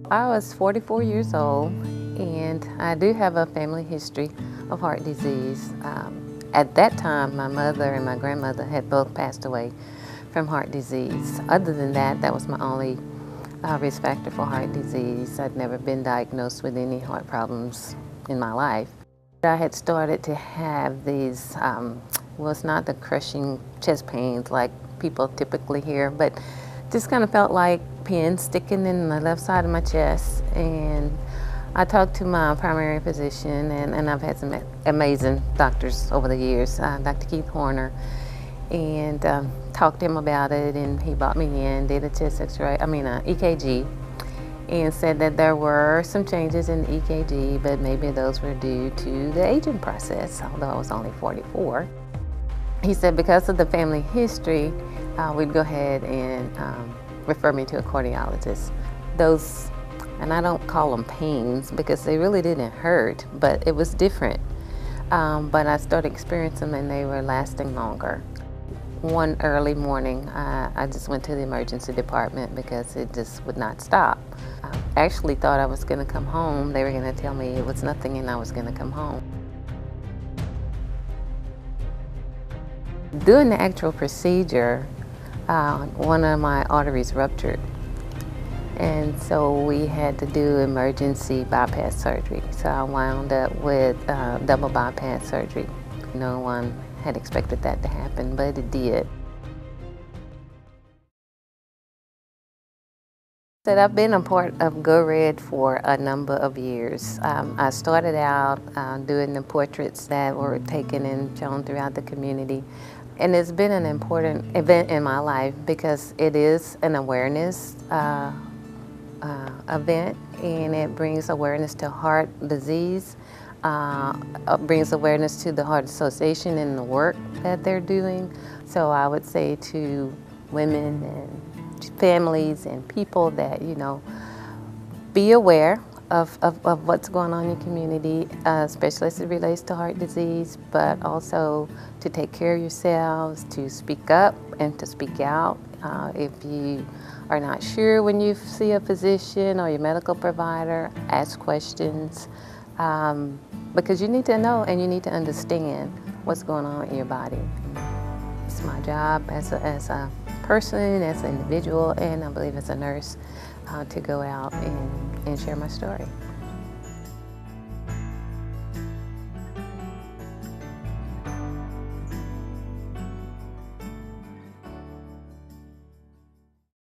I was 44 years old, and I do have a family history of heart disease. At that time, my mother and my grandmother had both passed away from heart disease. Other than that, that was my only risk factor for heart disease. I'd never been diagnosed with any heart problems in my life. I had started to have these, well, it's not the crushing chest pains like people typically hear, but just kind of felt like pins sticking in the left side of my chest. And I talked to my primary physician, and I've had some amazing doctors over the years, Dr. Keith Horner, and talked to him about it, and he brought me in, did a chest x-ray, EKG, and said that there were some changes in the EKG, but maybe those were due to the aging process, although I was only 44. He said because of the family history, we'd go ahead and refer me to a cardiologist. Those, and I don't call them pains because they really didn't hurt, but it was different. But I started experiencing them and they were lasting longer. One early morning, I just went to the emergency department because it just would not stop. I actually thought I was going to come home. They were going to tell me it was nothing and I was going to come home. During the actual procedure, one of my arteries ruptured, and so we had to do emergency bypass surgery. So I wound up with double bypass surgery. No one had expected that to happen, but it did. So I've been a part of Go Red for a number of years. I started out doing the portraits that were taken and shown throughout the community. And it's been an important event in my life because it is an awareness event, and it brings awareness to heart disease, brings awareness to the Heart Association and the work that they're doing. So I would say to women and families and people that, be aware of what's going on in your community, especially as it relates to heart disease, but also to take care of yourselves, to speak up and to speak out. If you are not sure when you see a physician or your medical provider, ask questions, because you need to know and you need to understand what's going on in your body. It's my job as a person, as an individual, and I believe as a nurse, to go out and share my story.